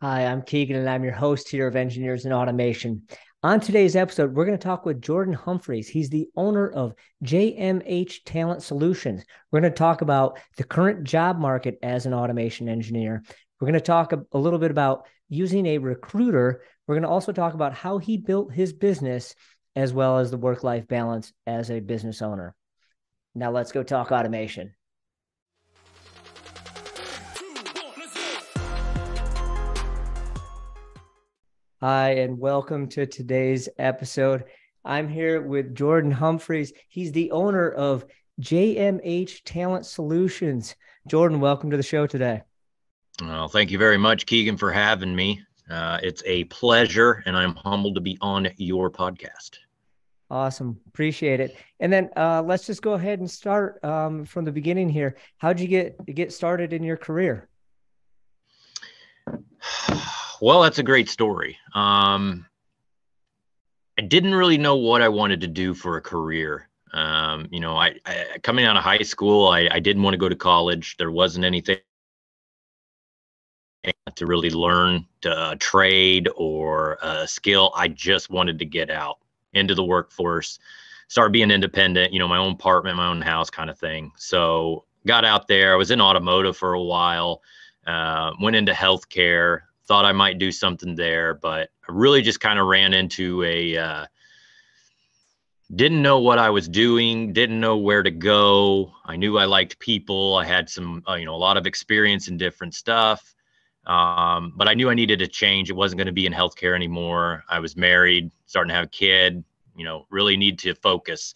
Hi, I'm Keegan, and I'm your host here of Engineers in Automation. On today's episode, we're going to talk with Jordan Humphreys. He's the owner of JMH Talent Solutions. We're going to talk about the current job market as an automation engineer. We're going to talk a little bit about using a recruiter. We're going to also talk about how he built his business, as well as the work-life balance as a business owner. Now let's go talk automation. Hi, and welcome to today's episode. I'm here with Jordan Humphreys. He's the owner of JMH Talent Solutions. Jordan, welcome to the show today. Well, thank you very much, Keegan, for having me. It's a pleasure, and I'm humbled to be on your podcast. Awesome. Appreciate it. And then let's just go ahead and start from the beginning here. How'd you get started in your career? Well, that's a great story. I didn't really know what I wanted to do for a career. I coming out of high school, I didn't want to go to college. There wasn't anything to really learn a trade or a skill. I just wanted to get out into the workforce, start being independent, my own apartment, my own house kind of thing. So got out there. I was in automotive for a while, went into healthcare, thought I might do something there, but I really just kind of ran into didn't know what I was doing, didn't know where to go. I knew I liked people. I had some, a lot of experience in different stuff. But I knew I needed a change. It wasn't going to be in healthcare anymore. I was married, starting to have a kid, really need to focus.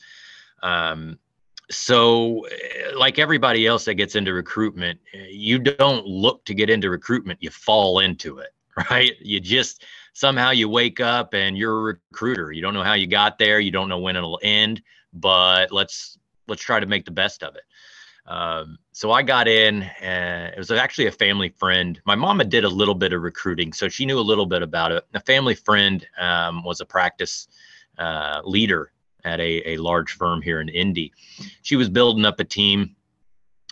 So like everybody else that gets into recruitment, you don't look to get into recruitment, you fall into it, right? Somehow you wake up and you're a recruiter. You don't know how you got there. You don't know when it'll end, but let's try to make the best of it. So I got in, and it was actually a family friend. My mama did a little bit of recruiting, so she knew a little bit about it. A family friend was a practice leader at a large firm here in Indy. She was building up a team.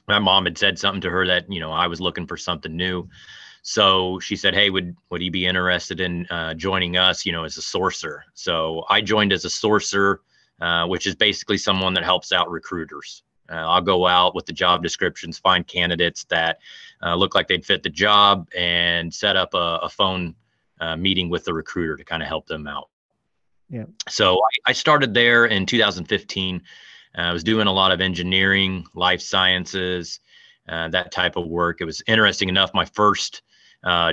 My mom had said something to her that, I was looking for something new. So she said, hey, would he be interested in joining us, as a sourcer? So I joined as a sourcer, which is basically someone that helps out recruiters. I'll go out with the job descriptions, find candidates that look like they'd fit the job, and set up a phone meeting with the recruiter to kind of help them out. Yeah. So I started there in 2015. I was doing a lot of engineering, life sciences, that type of work. It was interesting enough. My first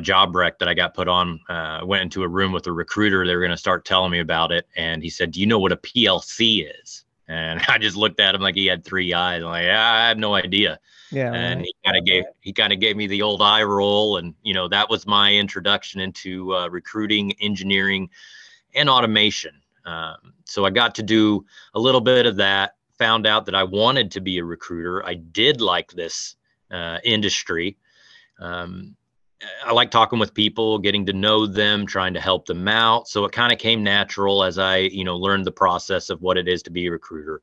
job rec that I got put on, I went into a room with a recruiter. They were going to start telling me about it. And he said, do you know what a PLC is? And I just looked at him like he had three eyes. I'm like, I have no idea. Yeah. And Right. he kind of gave me the old eye roll. And, that was my introduction into recruiting, engineering, and automation. So I got to do a little bit of that, found out that I wanted to be a recruiter. I did like this industry. I like talking with people, getting to know them, trying to help them out. So it kind of came natural as I, learned the process of what it is to be a recruiter.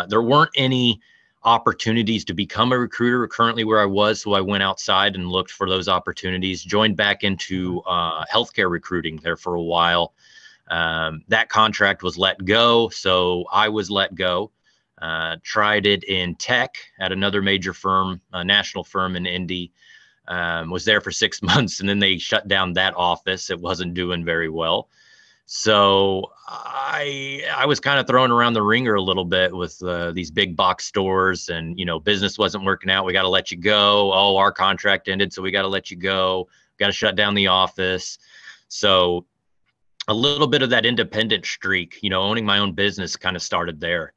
There weren't any opportunities to become a recruiter currently where I was. So I went outside and looked for those opportunities, joined back into healthcare recruiting there for a while. That contract was let go. So I was let go. Tried it in tech at another major firm, a national firm in Indy. Was there for 6 months, and then they shut down that office. It wasn't doing very well. So I was kind of thrown around the ringer a little bit with these big box stores, and, business wasn't working out. We got to let you go. Oh, our contract ended, so we got to let you go. Got to shut down the office. So a little bit of that independent streak, owning my own business kind of started there.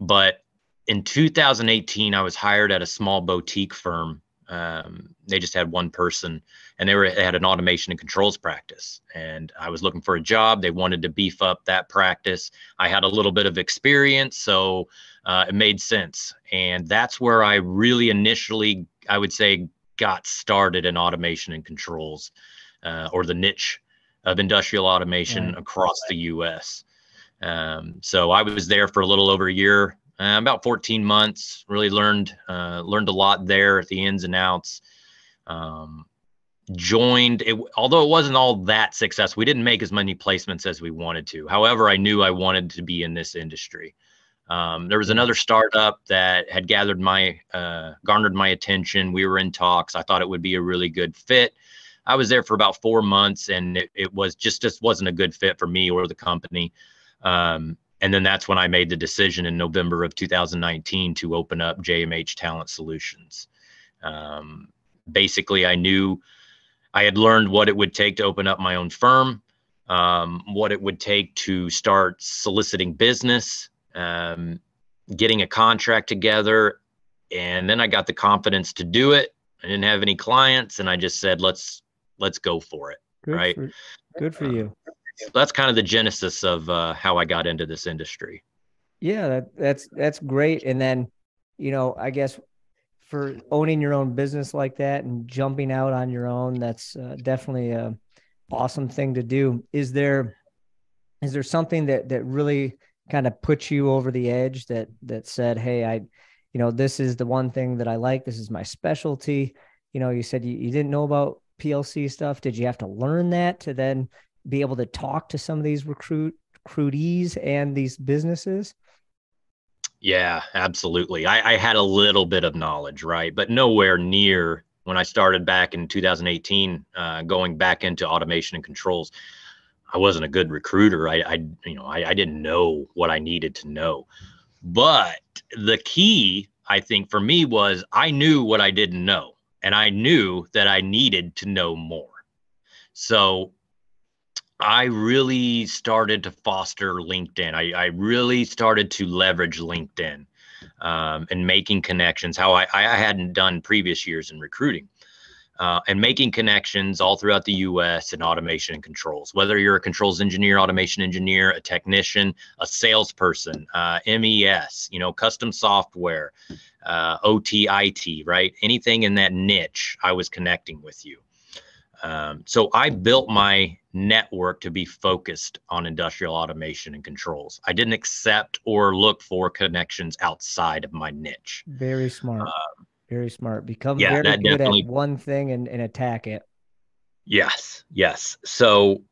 But in 2018, I was hired at a small boutique firm. They just had one person, and they had an automation and controls practice, and I was looking for a job. They wanted to beef up that practice. I had a little bit of experience, so it made sense. And that's where I really initially, I would say, got started in automation and controls, or the niche of industrial automation across the US. So I was there for a little over a year, about 14 months, really learned a lot there, the ins and outs. joined it, although it wasn't all that successful. We didn't make as many placements as we wanted to. However, I knew I wanted to be in this industry. There was another startup that had garnered my attention. We were in talks. I thought it would be a really good fit. I was there for about 4 months, and it was just wasn't a good fit for me or the company. And then that's when I made the decision in November of 2019 to open up JMH Talent Solutions. Basically, I knew I had learned what it would take to open up my own firm, what it would take to start soliciting business, getting a contract together. And then I got the confidence to do it. I didn't have any clients, and I just said, let's go for it. Good for you. So that's kind of the genesis of how I got into this industry. Yeah, that's great. And then, I guess for owning your own business like that and jumping out on your own, that's definitely a awesome thing to do. Is there something that really kind of put you over the edge that said, hey, this is the one thing that I like. This is my specialty. You said you didn't know about PLC stuff. Did you have to learn that to then be able to talk to some of these recruitees and these businesses? Yeah, absolutely. I had a little bit of knowledge, right? But nowhere near when I started back in 2018, going back into automation and controls. I wasn't a good recruiter. I didn't know what I needed to know. But the key, I think, for me was I knew what I didn't know, and I knew that I needed to know more. So I really started to foster LinkedIn. I really started to leverage LinkedIn and making connections, how I hadn't done previous years in recruiting. And making connections all throughout the U.S. in automation and controls, whether you're a controls engineer, automation engineer, a technician, a salesperson, MES, custom software, OT, IT, right? Anything in that niche, I was connecting with you. So I built my network to be focused on industrial automation and controls. I didn't accept or look for connections outside of my niche. Very smart. Very smart. Become very good at one thing and attack it. Yes. So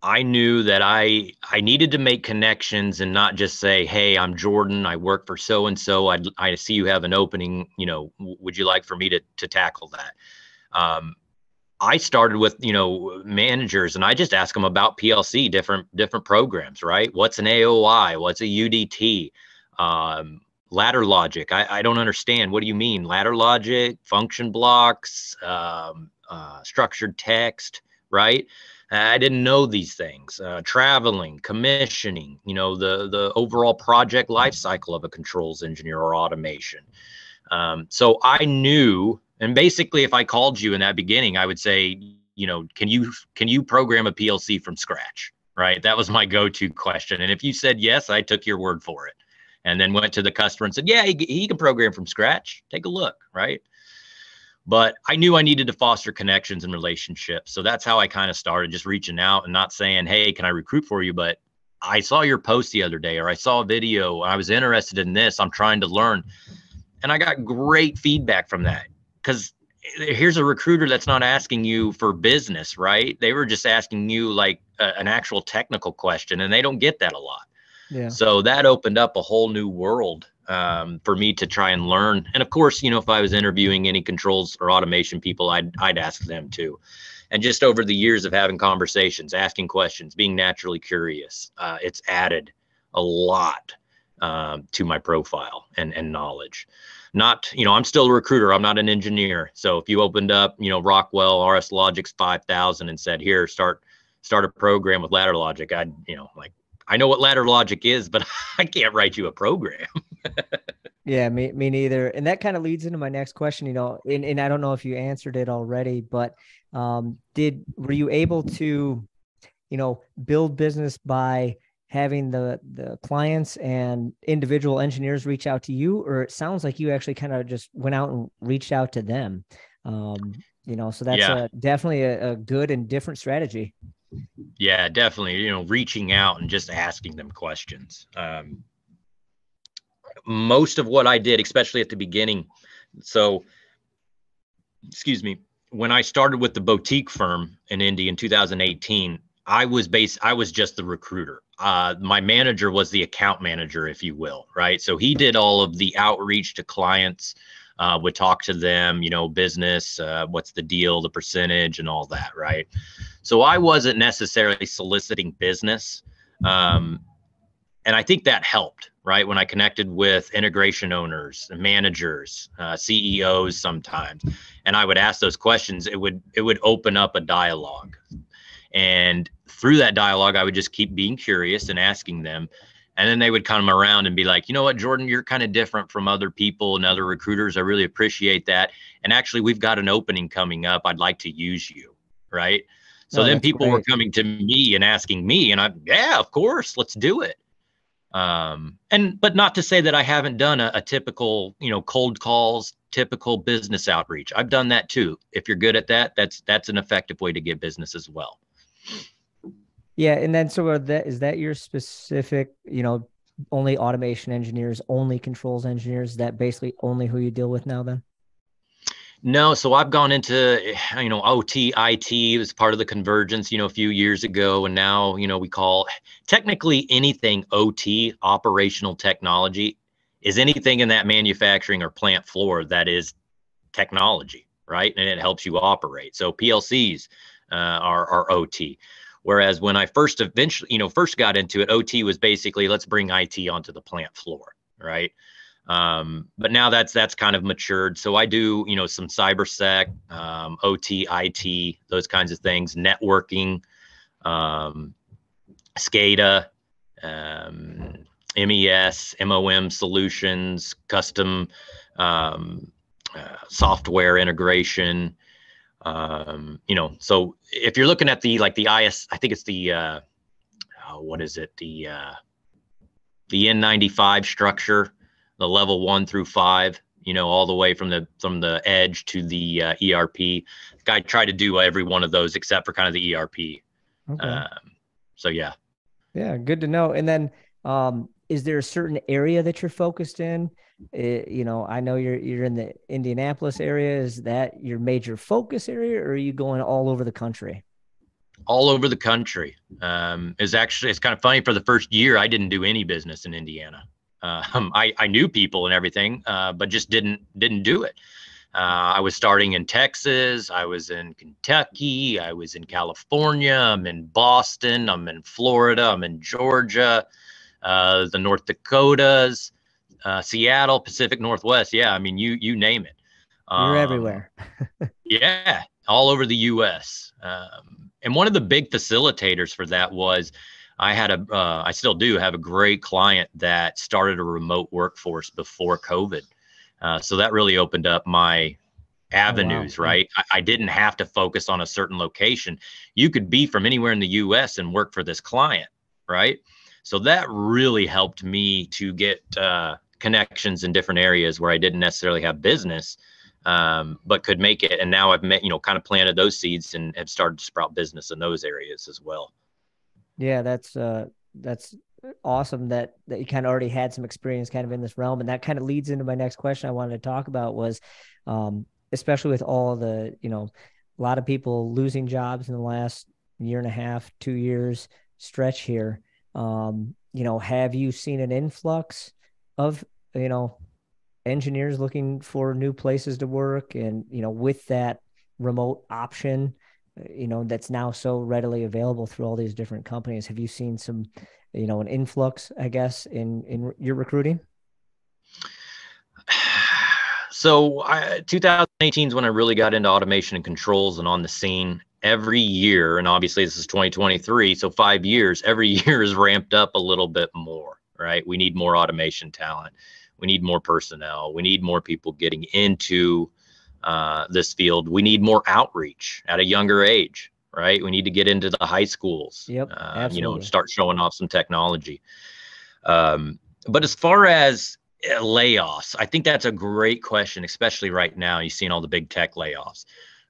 I knew that I needed to make connections and not just say, hey, I'm Jordan. I work for so-and-so. I see you have an opening. Would you like for me to tackle that? I started with, managers, and I just ask them about PLC, different programs, right? What's an AOI? What's a UDT? Ladder logic. I don't understand. What do you mean? Ladder logic, function blocks, structured text, right? I didn't know these things. Traveling, commissioning, the overall project life cycle of a controls engineer or automation. So I knew, and basically if I called you in that beginning, I would say, can you program a PLC from scratch, right? That was my go-to question. And if you said yes, I took your word for it. And then went to the customer and said, yeah, he can program from scratch. Take a look, right? But I knew I needed to foster connections and relationships. So that's how I kind of started, just reaching out and not saying, hey, can I recruit for you? But I saw your post the other day, or I saw a video, I was interested in this. I'm trying to learn. And I got great feedback from that, because here's a recruiter that's not asking you for business, right? They were just asking you like an actual technical question, and they don't get that a lot. Yeah. So that opened up a whole new world for me to try and learn. And of course, if I was interviewing any controls or automation people, I'd ask them too. And just over the years of having conversations, asking questions, being naturally curious, it's added a lot to my profile and knowledge. Not, I'm still a recruiter. I'm not an engineer. So if you opened up, Rockwell RS Logix 5000 and said, here, start a program with ladder logic, I'd, I know what ladder logic is, but I can't write you a program. Yeah, me neither. And that kind of leads into my next question, and I don't know if you answered it already, but were you able to, build business by having the clients and individual engineers reach out to you, or it sounds like you actually kind of just went out and reached out to them? So that's definitely a good and different strategy. Yeah, definitely. Reaching out and just asking them questions. Most of what I did, especially at the beginning. So, excuse me, when I started with the boutique firm in Indy in 2018, I was just the recruiter. My manager was the account manager, if you will, right? So he did all of the outreach to clients, would talk to them, business, what's the deal, the percentage and all that, right? So I wasn't necessarily soliciting business. And I think that helped, right? When I connected with integration owners, managers, CEOs sometimes, and I would ask those questions, it would open up a dialogue. And through that dialogue, I would just keep being curious and asking them. And then they would come around and be like, you know what, Jordan, you're kind of different from other people and other recruiters. I really appreciate that. And actually, we've got an opening coming up. I'd like to use you, right? So No, then that's people were great. coming to me and asking me, and yeah, of course, let's do it. But not to say that I haven't done a typical, cold calls, typical business outreach. I've done that too. If you're good at that, that's an effective way to get business as well. Yeah, and then so is that your specific, only automation engineers, only controls engineers? Is that basically only who you deal with now then? No, so I've gone into, OT, IT was part of the convergence, a few years ago. And now, we call technically anything OT, operational technology, is anything in that manufacturing or plant floor that is technology, right? And it helps you operate. So PLCs are OT. Whereas when I first got into it, OT was basically, let's bring IT onto the plant floor, right? But now that's kind of matured. So I do, some cybersec, OT, IT, those kinds of things, networking, SCADA, MES, MOM solutions, custom software integration. So if you're looking at the IS, I think it's the what is it? The N95 structure, the level 1 through 5, all the way from the edge to the ERP. I try to do every one of those except for kind of the ERP. Okay. So yeah. Yeah, good to know. And then, is there a certain area that you're focused in? I know you're in the Indianapolis area. Is that your major focus area, or are you going all over the country? All over the country. It's kind of funny. For the first year, I didn't do any business in Indiana. I knew people and everything, but just didn't do it. I was starting in Texas. I was in Kentucky. I was in California. I'm in Boston. I'm in Florida. I'm in Georgia, the North Dakotas, Seattle, Pacific Northwest. Yeah, I mean, you name it. You're everywhere. Yeah, all over the U.S. And one of the big facilitators for that was I still do have a great client that started a remote workforce before COVID. So that really opened up my avenues, Oh, wow. right? I didn't have to focus on a certain location. You could be from anywhere in the US and work for this client, right? So that really helped me to get connections in different areas where I didn't necessarily have business, but could make it. And now I've kind of planted those seeds and have started to sprout business in those areas as well. Yeah, that's awesome that you kind of already had some experience kind of in this realm. And that kind of leads into my next question I wanted to talk about was, especially with all the, a lot of people losing jobs in the last year and a half, 2 years stretch here. Have you seen an influx of, engineers looking for new places to work? And, with that remote option, that's now so readily available through all these different companies. Have you seen some, an influx, I guess, in your recruiting? So 2018 is when I really got into automation and controls and on the scene every year. And obviously this is 2023. So 5 years, every year is ramped up a little bit more, right? We need more automation talent. We need more personnel. We need more people getting into this field. We need more outreach at a younger age, right? We need to get into the high schools, Yep, absolutely. start showing off some technology. But as far as layoffs, I think that's a great question, especially right now. You've seen all the big tech layoffs.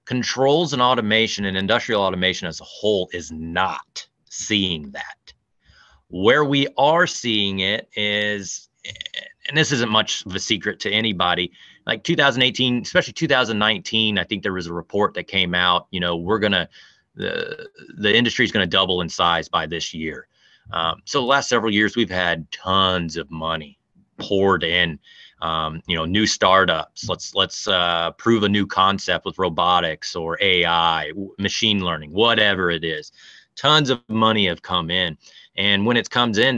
Controls and automation and industrial automation as a whole is not seeing that. Where we are seeing it is, and this isn't much of a secret to anybody, like 2018, especially 2019, I think there was a report that came out, the industry is going to double in size by this year. So the last several years, we've had tons of money poured in, new startups. Let's prove a new concept with robotics or AI, machine learning, whatever it is. Tons of money have come in. And when it comes in,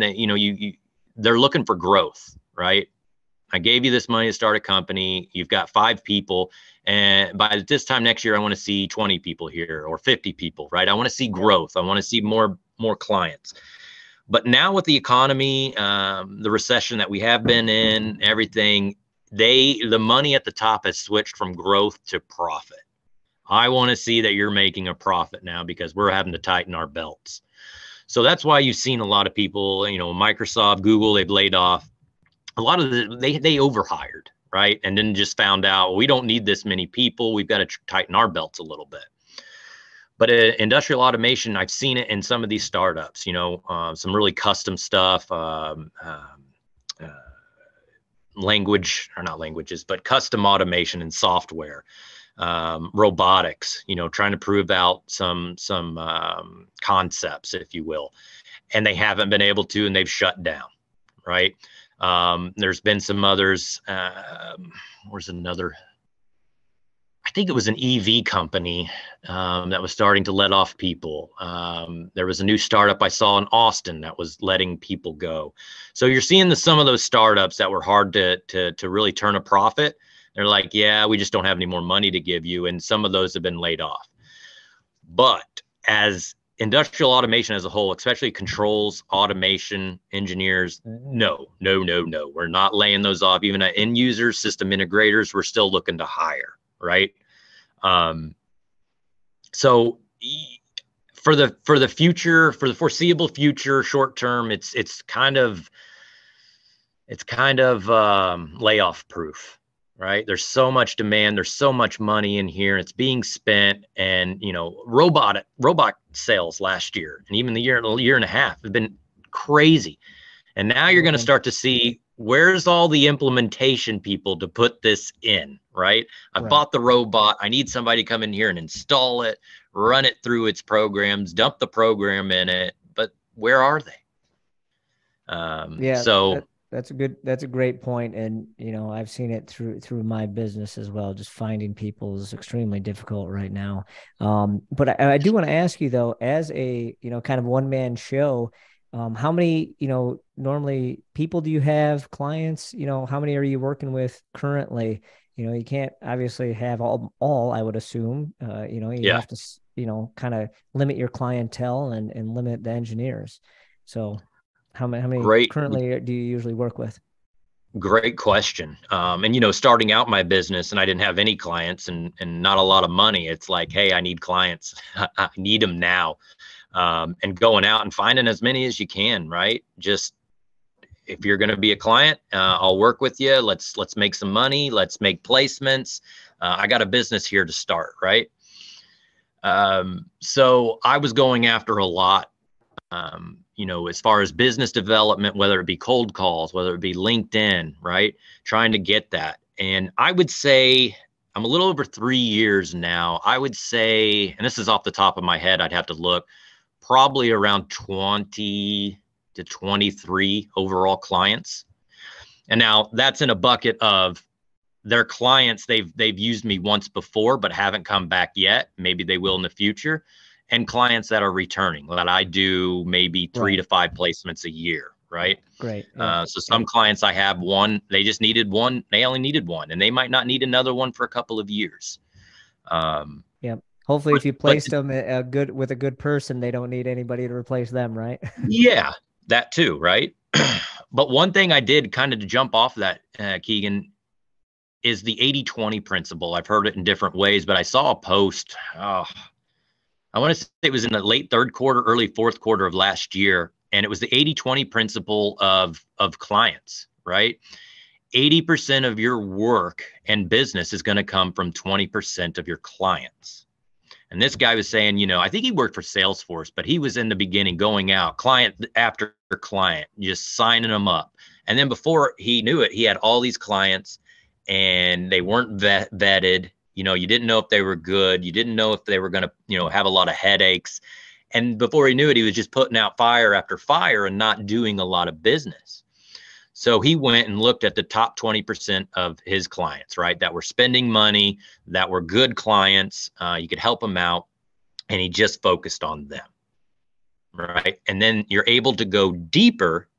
they're looking for growth, right? I gave you this money to start a company. You've got 5 people. And by this time next year, I want to see 20 people here or 50 people, right? I want to see growth. I want to see more clients. But now with the economy, the recession that we have been in, everything, the money at the top has switched from growth to profit. I want to see that you're making a profit now because we're having to tighten our belts. So that's why you've seen a lot of people, Microsoft, Google, they've laid off. A lot of they overhired, right? And then just found out, we don't need this many people. We've got to tighten our belts a little bit. But industrial automation, I've seen it in some of these startups, some really custom stuff, language, or not languages, but custom automation and software, robotics, trying to prove out some concepts, if you will. And they haven't been able to, and they've shut down, right? There's been some others. Where's another? I think it was an EV company that was starting to let off people. There was a new startup I saw in Austin that was letting people go. So you're seeing some of those startups that were hard to really turn a profit. They're like, yeah, we just don't have any more money to give you. And some of those have been laid off. But as industrial automation as a whole, especially controls, automation, engineers, no. We're not laying those off. Even at end users, system integrators, we're still looking to hire. Right. So for the future, for the foreseeable future, short term, it's kind of layoff proof, right? There's so much demand. There's so much money in here. It's being spent, and robot sales last year and even the year and a half have been crazy. And now you're going to start to see, where's all the implementation people to put this in, right? I bought the robot. I need somebody to come in here and install it, run it through its programs, dump the program in it. But where are they? That's a great point. And, I've seen it through my business as well. Just finding people is extremely difficult right now. But I do want to ask you though, as a, kind of one-man show, how many, normally people do you have, clients, how many are you working with currently? You can't obviously have all, I would assume, you have to, kind of limit your clientele and limit the engineers. So how many currently do you usually work with? Great question. And, starting out my business, and I didn't have any clients and not a lot of money. It's like, hey, I need clients. I need them now. And going out and finding as many as you can, right? Just, if you're going to be a client, I'll work with you. Let's make some money. Let's make placements. I got a business here to start, right? So I was going after a lot, as far as business development, whether it be cold calls, whether it be LinkedIn, right? Trying to get that. And I would say, I'm a little over 3 years now. I would say, and this is off the top of my head, I'd have to look, probably around 20 to 23 overall clients. And now that's in a bucket of their clients. They've used me once before, but haven't come back yet. Maybe they will in the future. And clients that are returning, that I do maybe 3 to 5 placements a year. Right. Great. So some clients I have one, they just needed one. They only needed one, and they might not need another one for a couple of years. Hopefully, if you placed them with a good person, they don't need anybody to replace them, right? Yeah, that too, right? But one thing I did kind of to jump off that, Keegan, is the 80-20 principle. I've heard it in different ways, but I saw a post. I want to say it was in the late third quarter, early fourth quarter of last year. And it was the 80-20 principle of clients, right? 80% of your work and business is going to come from 20% of your clients. And this guy was saying, I think he worked for Salesforce, but he was in the beginning going out client after client, just signing them up. And then before he knew it, he had all these clients, and they weren't vetted. You didn't know if they were good. You didn't know if they were going to, have a lot of headaches. And before he knew it, he was just putting out fire after fire and not doing a lot of business. So he went and looked at the top 20% of his clients, right, that were spending money, that were good clients. You could help them out. And he just focused on them, right? And then you're able to go deeper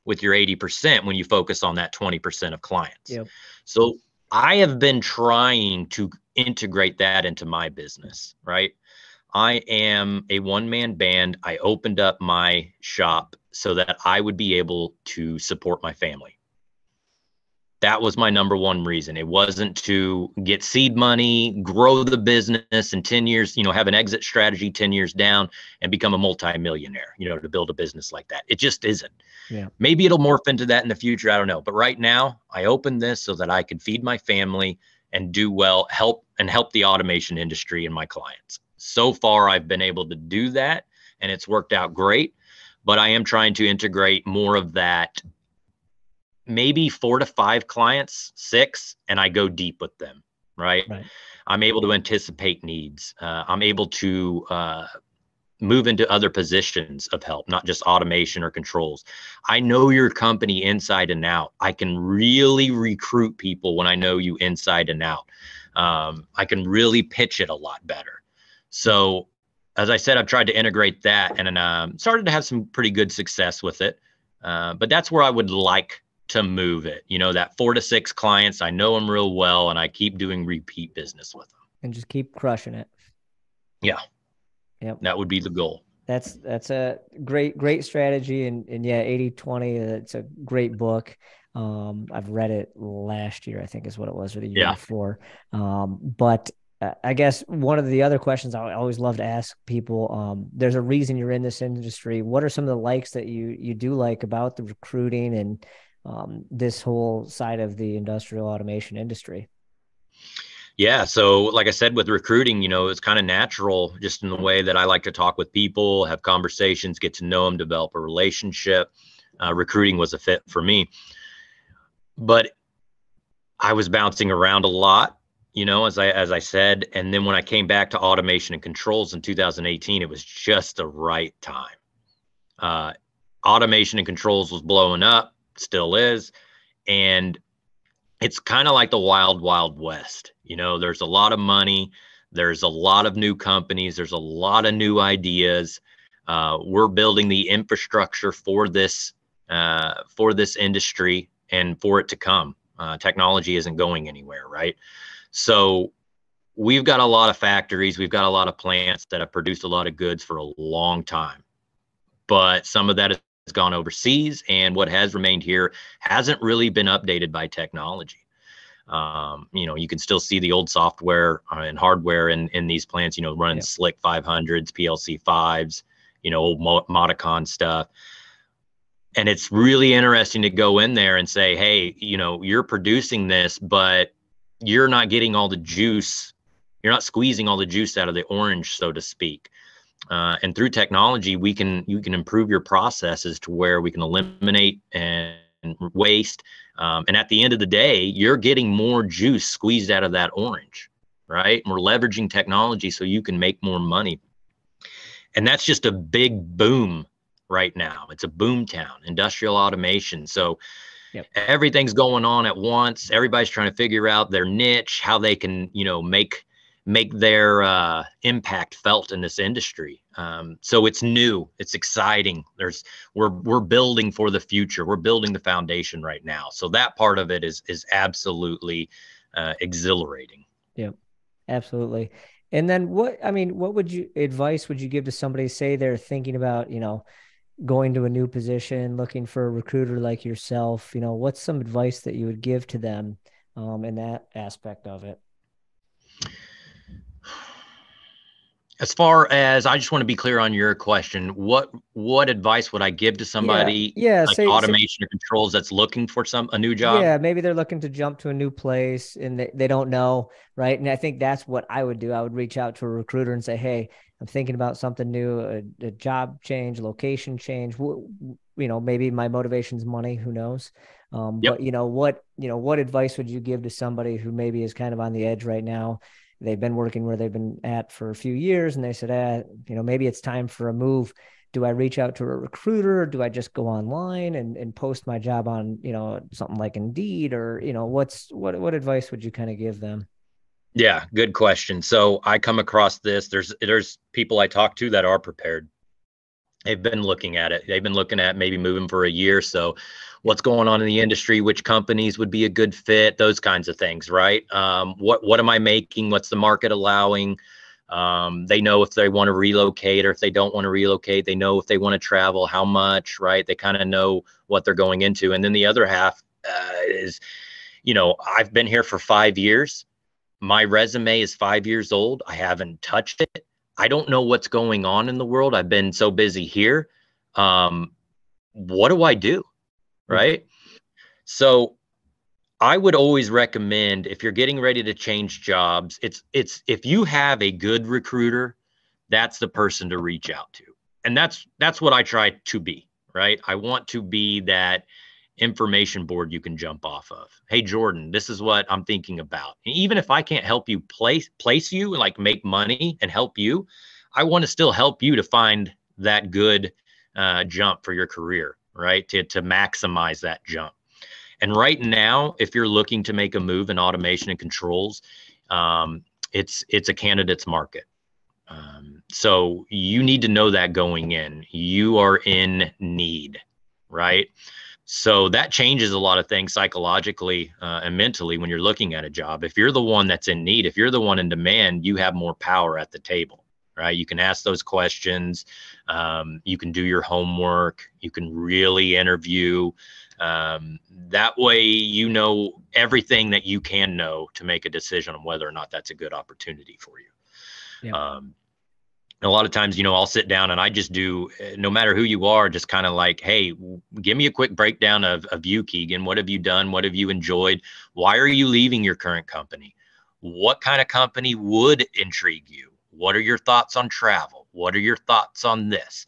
with your 80% when you focus on that 20% of clients. Yep. So I have been trying to integrate that into my business, right? I am a one-man band. I opened up my shop so that I would be able to support my family. That was my number one reason. It wasn't to get seed money, grow the business in 10 years, have an exit strategy 10 years down and become a multimillionaire, to build a business like that. It just isn't. Yeah. Maybe it'll morph into that in the future. I don't know. But right now I opened this so that I could feed my family and do well, help the automation industry and my clients. So far, I've been able to do that and it's worked out great, but I am trying to integrate more of that, maybe 4 to 5 clients, 6, and I go deep with them, right? I'm able to anticipate needs. I'm able to move into other positions of help, not just automation or controls. I know your company inside and out. I can really recruit people when I know you inside and out. I can really pitch it a lot better. So as I said, I've tried to integrate that and started to have some pretty good success with it. But that's where I would like to move it. That 4 to 6 clients, I know them real well and I keep doing repeat business with them. And just keep crushing it. Yeah. Yep. That would be the goal. That's a great strategy. And yeah, 80/20, it's a great book. I've read it last year, I think is what it was, or the year before. But I guess one of the other questions I always love to ask people, there's a reason you're in this industry. What are some of the likes that you do like about the recruiting and this whole side of the industrial automation industry? Yeah. So like I said, with recruiting, it's kind of natural just in the way that I like to talk with people, have conversations, get to know them, develop a relationship. Recruiting was a fit for me, but I was bouncing around a lot, as I said. And then when I came back to automation and controls in 2018, it was just the right time. Automation and controls was blowing up, still is. And it's kind of like the wild, wild west. There's a lot of money. There's a lot of new companies. There's a lot of new ideas. We're building the infrastructure for this industry and for it to come. Technology isn't going anywhere, right? So we've got a lot of factories. We've got a lot of plants that have produced a lot of goods for a long time. But some of that has gone overseas, and what has remained here hasn't really been updated by technology. You can still see the old software and hardware in these plants, running Slick 500s, PLC 5s, old Modicon stuff. And it's really interesting to go in there and say, hey, you're producing this, but you're not getting all the juice. You're not squeezing all the juice out of the orange, so to speak. And through technology, you can improve your processes to where we can eliminate and waste. And at the end of the day, you're getting more juice squeezed out of that orange, right? And we're leveraging technology so you can make more money. And that's just a big boom right now. It's a boom town, industrial automation. So everything's going on at once. Everybody's trying to figure out their niche, how they can, make their impact felt in this industry. So it's new, it's exciting. We're building for the future. We're building the foundation right now. So that part of it is absolutely exhilarating. Yeah, absolutely. And then what advice would you give to somebody, say they're thinking about, going to a new position, looking for a recruiter like yourself? What's some advice that you would give to them in that aspect of it? As far as, I just want to be clear on your question, what advice would I give to somebody like automation or controls that's looking for a new job? Yeah, maybe they're looking to jump to a new place and they don't know, right? And I think that's what I would do. I would reach out to a recruiter and say, hey, I'm thinking about something new, a job change, location change. Maybe my motivation's money, who knows? But what advice would you give to somebody who maybe is kind of on the edge right now? They've been working where they've been at for a few years, and they said, maybe it's time for a move. Do I reach out to a recruiter, or do I just go online and post my job on, something like Indeed, or, what advice would you kind of give them? Yeah, good question. So I come across this. There's people I talk to that are prepared. They've been looking at it. They've been looking at maybe moving for a year. So what's going on in the industry, which companies would be a good fit, those kinds of things, right? What am I making? What's the market allowing? They know if they want to relocate or if they don't want to relocate. They know if they want to travel, how much, right? They kind of know what they're going into. And then the other half is, I've been here for 5 years. My resume is 5 years old. I haven't touched it. I don't know what's going on in the world. I've been so busy here. What do I do? Right. So I would always recommend, if you're getting ready to change jobs, it's if you have a good recruiter, that's the person to reach out to. And that's what I try to be, right? I want to be that information board you can jump off of. Hey, Jordan, this is what I'm thinking about. And even if I can't help you place you, like make money and help you, I want to still help you to find that good jump for your career, right? To maximize that jump. And right now, if you're looking to make a move in automation and controls, it's a candidate's market. So you need to know that going in. You are in need, right? So that changes a lot of things psychologically and mentally when you're looking at a job. If you're the one that's in need, if you're the one in demand, you have more power at the table, right? You can ask those questions. You can do your homework. You can really interview. That way, you know everything that you can know to make a decision on whether or not that's a good opportunity for you. Yeah. A lot of times, I'll sit down and I just do, no matter who you are, just kind of like, hey, give me a quick breakdown of you, Keegan. What have you done? What have you enjoyed? Why are you leaving your current company? What kind of company would intrigue you? What are your thoughts on travel? What are your thoughts on this?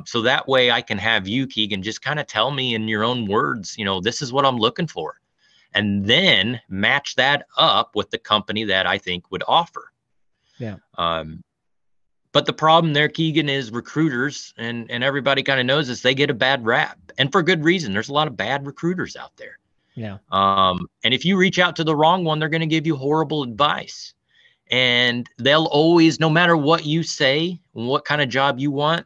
So that way I can have you, Keegan, just kind of tell me in your own words, this is what I'm looking for. And then match that up with the company that I think would offer. Yeah. But the problem there, Keegan, is recruiters, and everybody kind of knows this, they get a bad rap, and for good reason. There's a lot of bad recruiters out there. Yeah. And if you reach out to the wrong one, they're going to give you horrible advice. And they'll always, no matter what you say, what kind of job you want,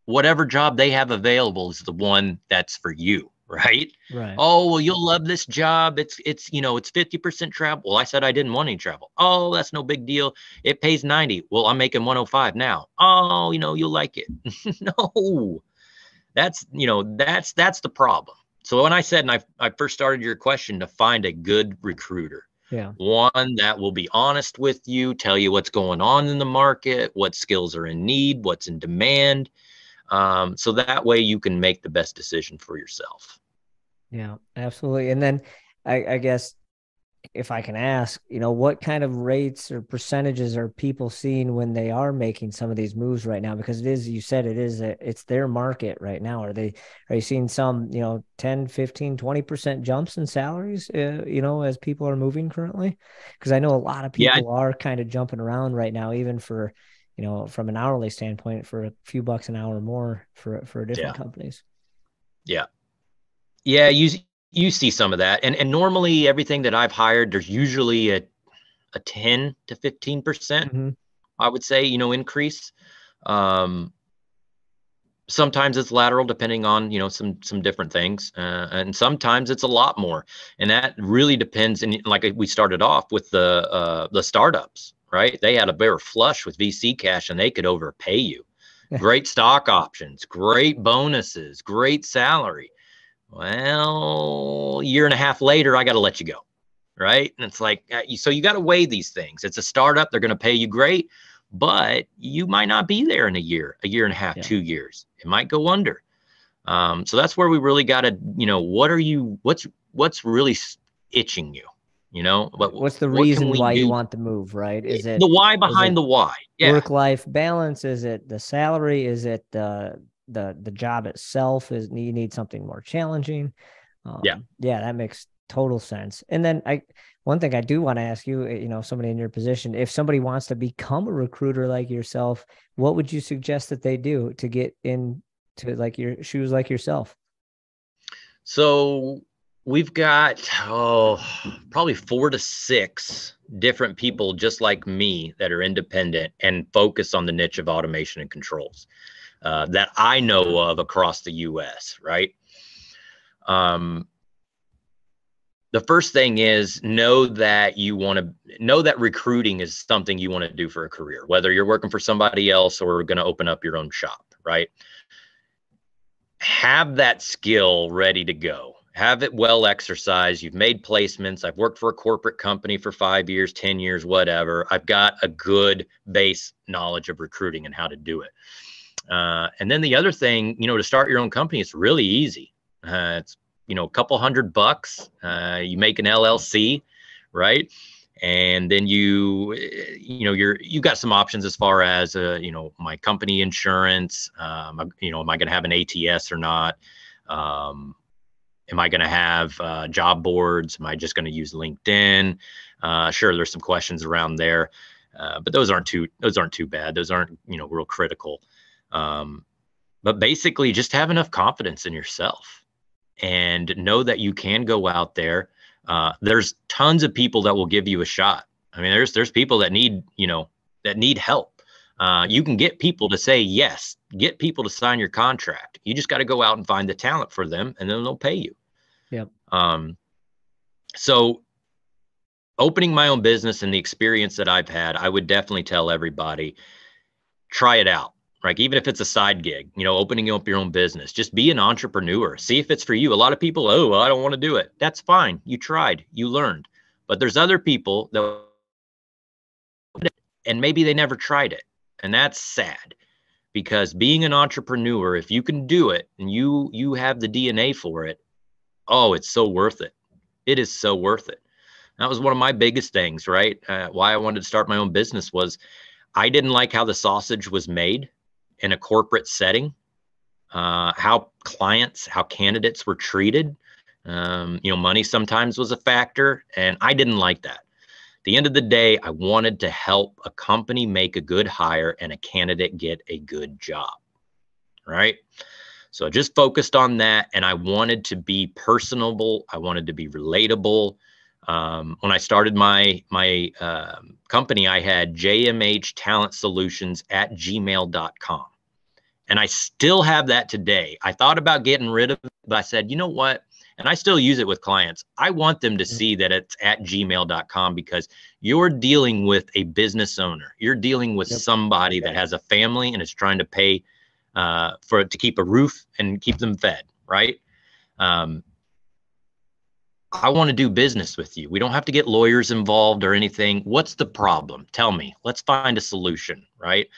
whatever job they have available is the one that's for you, right? Right. Oh, well, you'll love this job. It's 50% travel. Well, I said I didn't want any travel. Oh, that's no big deal. It pays 90. Well, I'm making 105 now. Oh, you'll like it. No, that's the problem. So when I said, and I first started your question, to find a good recruiter. Yeah. One that will be honest with you, tell you what's going on in the market, what skills are in need, what's in demand. So that way you can make the best decision for yourself. Yeah, absolutely. And then I guess if I can ask, what kind of rates or percentages are people seeing when they are making some of these moves right now? Because you said it's their market right now. Are you seeing some, 10, 15, 20% jumps in salaries, as people are moving currently? Because I know a lot of people are kind of jumping around right now, even for, from an hourly standpoint, for a few bucks an hour more for different companies. Yeah. Yeah, you see some of that. And normally everything that I've hired, there's usually a 10 to 15%, I would say, increase. Sometimes it's lateral depending on, some different things. And sometimes it's a lot more. And that really depends. And like we started off with the startups, right? They were flush with VC cash and they could overpay you. Great stock options, great bonuses, great salary. Well, a year and a half later, I got to let you go. Right. And it's like, so you got to weigh these things. It's a startup. They're going to pay you great, but you might not be there in a year and a half, 2 years. It might go under. So that's where we really got to, what's really itching you? What's the reason why you want to move, right? Is it the why behind the why? Yeah. Work-life balance? Is it the salary? Is it the job itself? You need something more challenging? Yeah. Yeah, that makes total sense. And then one thing I do want to ask you, somebody in your position, if somebody wants to become a recruiter like yourself, what would you suggest that they do to get into like your shoes like yourself? So we've got, probably 4 to 6 different people just like me that are independent and focus on the niche of automation and controls that I know of across the US, right? Um, the first thing is know that recruiting is something you want to do for a career, whether you're working for somebody else or going to open up your own shop, right? Have that skill ready to go. Have it well exercised. You've made placements. I've worked for a corporate company for 5 years, 10 years, whatever. I've got a good base knowledge of recruiting and how to do it. And then the other thing, to start your own company, it's really easy. It's, a couple $100. You make an LLC, right? And then you got some options as far as, my company insurance. Am I going to have an ATS or not? Am I going to have job boards? Am I just going to use LinkedIn? Sure, there's some questions around there, but those aren't too bad. Those aren't real critical. But basically, just have enough confidence in yourself and know that you can go out there. There's tons of people that will give you a shot. I mean, there's people that need help. You can get people to say yes, get people to sign your contract. You just got to go out and find the talent for them, and then they'll pay you. Yep. So opening my own business and the experience that I've had, I would definitely tell everybody, try it out. Right. Even if it's a side gig, opening up your own business, just be an entrepreneur. See if it's for you. A lot of people, oh, well, I don't want to do it. That's fine. You tried, you learned. But there's other people that, and maybe they never tried it. And that's sad, because being an entrepreneur, if you can do it and you have the DNA for it, oh, it's so worth it. It is so worth it. That was one of my biggest things, right? Why I wanted to start my own business was I didn't like how the sausage was made in a corporate setting, how candidates were treated. Money sometimes was a factor, and I didn't like that. At the end of the day, I wanted to help a company make a good hire and a candidate get a good job, right? So I just focused on that, and I wanted to be personable. I wanted to be relatable. When I started my company, I had JMH Talent Solutions at gmail.com. And I still have that today. I thought about getting rid of it, but I said, you know what? And I still use it with clients. I want them to see that it's at gmail.com, because you're dealing with a business owner. You're dealing with somebody that has a family and is trying to pay to keep a roof and keep them fed, right? I want to do business with you. We don't have to get lawyers involved or anything. What's the problem? Tell me. Let's find a solution, right?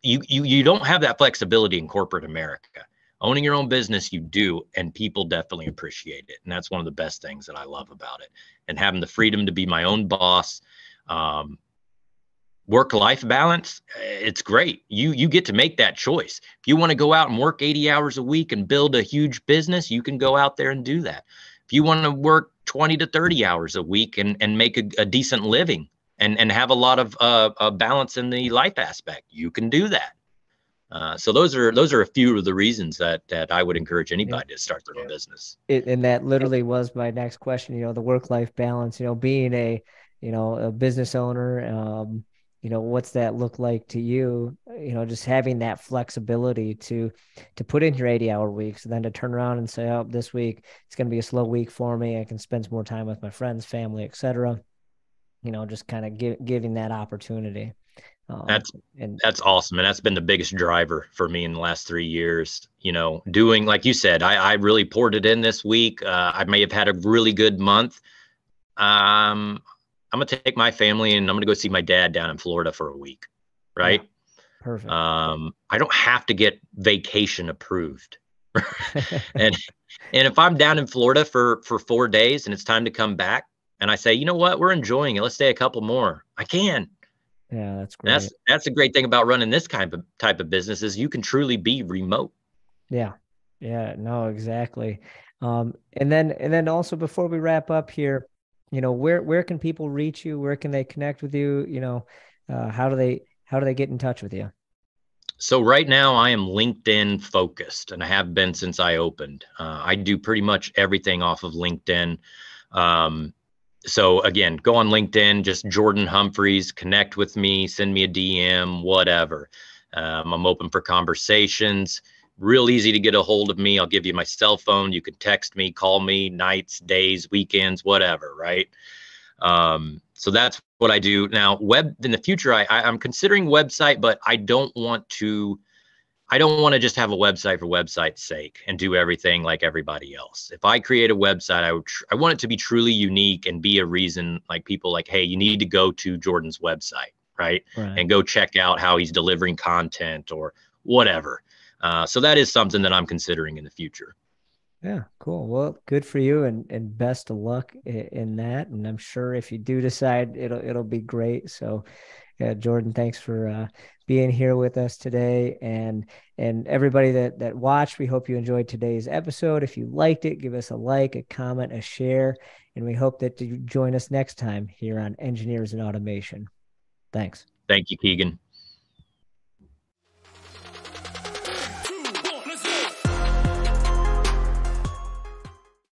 You don't have that flexibility in corporate America. Owning your own business, you do, and people definitely appreciate it. And that's one of the best things that I love about it. And having the freedom to be my own boss, work-life balance, it's great. You get to make that choice. If you want to go out and work 80 hours a week and build a huge business, you can go out there and do that. If you want to work 20 to 30 hours a week and make a decent living and have a lot of balance in the life aspect, you can do that. So those are a few of the reasons that I would encourage anybody to start their own business. And that literally was my next question, the work-life balance, being a business owner, what's that look like to you, just having that flexibility to put in your 80-hour weeks, and then to turn around and say, oh, this week it's going to be a slow week for me. I can spend some more time with my friends, family, etc. Just kind of giving that opportunity. That's awesome. And that's been the biggest driver for me in the last 3 years, doing, like you said, I really poured it in this week. I may have had a really good month. I'm going to take my family and I'm going to go see my dad down in Florida for a week. Right. Yeah. Perfect. I don't have to get vacation approved. and if I'm down in Florida for 4 days and it's time to come back and I say, you know what, we're enjoying it, let's stay a couple more, I can. Yeah, that's great. That's a great thing about running this type of business, is you can truly be remote. Yeah. Yeah, no, exactly. And then also before we wrap up here, where can people reach you? Where can they connect with you? How do they get in touch with you? So right now I am LinkedIn focused, and I have been since I opened. I do pretty much everything off of LinkedIn. Um, so again, go on LinkedIn, just Jordan Humphreys, connect with me, send me a DM, whatever. I'm open for conversations. Real easy to get a hold of me. I'll give you my cell phone. You can text me, call me, nights, days, weekends, whatever, right? So that's what I do now. Web in the future, I'm considering website, but I don't want to just have a website for website's sake and do everything like everybody else. If I create a website, I want it to be truly unique and be a reason like people like, hey, you need to go to Jordan's website, right? Right. And go check out how he's delivering content or whatever. So that is something that I'm considering in the future. Yeah, cool. Well, good for you, and best of luck in that. And I'm sure if you do decide, it'll be great. So, yeah, Jordan, thanks for being here with us today, and everybody that watched. We hope you enjoyed today's episode. If you liked it, give us a like, a comment, a share, and we hope that you join us next time here on Engineers and Automation. Thanks. Thank you, Keegan.